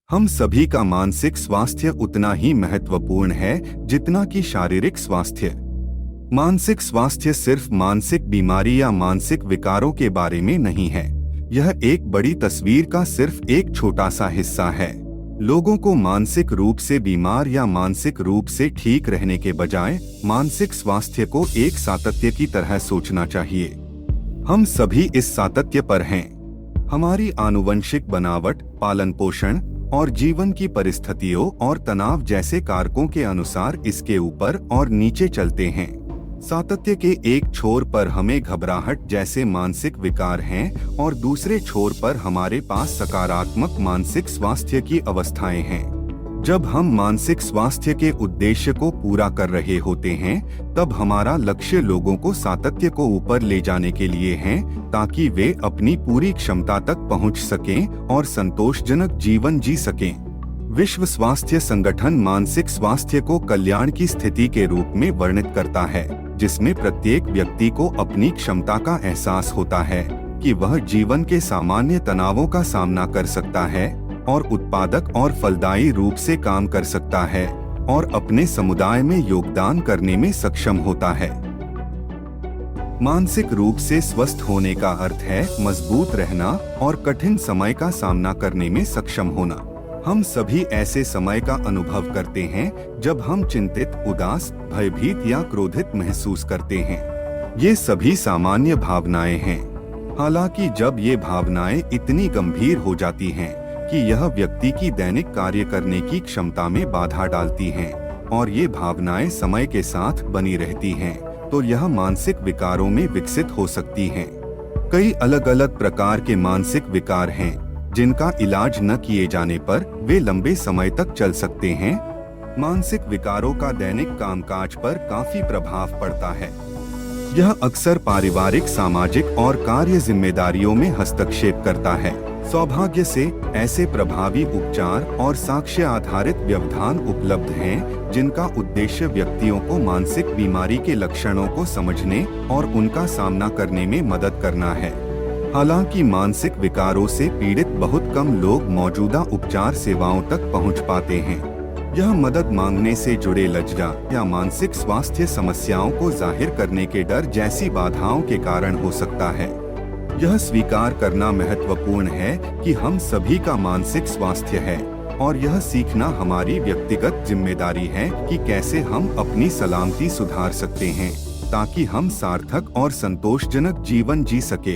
हम सभी का मानसिक स्वास्थ्य उतना ही महत्वपूर्ण है जितना कि शारीरिक स्वास्थ्य। मानसिक स्वास्थ्य सिर्फ मानसिक बीमारी या मानसिक विकारों के बारे में नहीं है। यह एक बड़ी तस्वीर का सिर्फ एक छोटा सा हिस्सा है। लोगों को मानसिक रूप से बीमार या मानसिक रूप से ठीक रहने के बजाय मानसिक स्वास्थ्य को एक सातत्य की तरह सोचना चाहिए। हम सभी इस सातत्य पर हैं। हमारी आनुवंशिक बनावट, पालन पोषण और जीवन की परिस्थितियों और तनाव जैसे कारकों के अनुसार इसके ऊपर और नीचे चलते हैं। सातत्य के एक छोर पर हमें घबराहट जैसे मानसिक विकार हैं और दूसरे छोर पर हमारे पास सकारात्मक मानसिक स्वास्थ्य की अवस्थाएं हैं। जब हम मानसिक स्वास्थ्य के उद्देश्य को पूरा कर रहे होते हैं, तब हमारा लक्ष्य लोगों को सातत्य को ऊपर ले जाने के लिए है, ताकि वे अपनी पूरी क्षमता तक पहुंच सकें और संतोषजनक जीवन जी सकें। विश्व स्वास्थ्य संगठन मानसिक स्वास्थ्य को कल्याण की स्थिति के रूप में वर्णित करता है, जिसमें प्रत्येक व्यक्ति को अपनी क्षमता का एहसास होता है कि वह जीवन के सामान्य तनावों का सामना कर सकता है और उत्पादक और फलदायी रूप से काम कर सकता है और अपने समुदाय में योगदान करने में सक्षम होता है। मानसिक रूप से स्वस्थ होने का अर्थ है मजबूत रहना और कठिन समय का सामना करने में सक्षम होना। हम सभी ऐसे समय का अनुभव करते हैं जब हम चिंतित, उदास, भयभीत या क्रोधित महसूस करते हैं। ये सभी सामान्य भावनाएं हैं। हालांकि जब ये भावनाएं इतनी गंभीर हो जाती हैं कि यह व्यक्ति की दैनिक कार्य करने की क्षमता में बाधा डालती हैं और ये भावनाएं समय के साथ बनी रहती हैं, तो यह मानसिक विकारों में विकसित हो सकती हैं। कई अलग अलग प्रकार के मानसिक विकार हैं जिनका इलाज न किए जाने पर वे लंबे समय तक चल सकते हैं। मानसिक विकारों का दैनिक कामकाज पर काफी प्रभाव पड़ता है। यह अक्सर पारिवारिक, सामाजिक और कार्य जिम्मेदारियों में हस्तक्षेप करता है। सौभाग्य से ऐसे प्रभावी उपचार और साक्ष्य आधारित व्यवधान उपलब्ध हैं, जिनका उद्देश्य व्यक्तियों को मानसिक बीमारी के लक्षणों को समझने और उनका सामना करने में मदद करना है। हालांकि मानसिक विकारों से पीड़ित बहुत कम लोग मौजूदा उपचार सेवाओं तक पहुंच पाते हैं। यह मदद मांगने से जुड़े लज्जा या मानसिक स्वास्थ्य समस्याओं को जाहिर करने के डर जैसी बाधाओं के कारण हो सकता है। यह स्वीकार करना महत्वपूर्ण है कि हम सभी का मानसिक स्वास्थ्य है और यह सीखना हमारी व्यक्तिगत जिम्मेदारी है कि कैसे हम अपनी सलामती सुधार सकते हैं, ताकि हम सार्थक और संतोषजनक जीवन जी सके।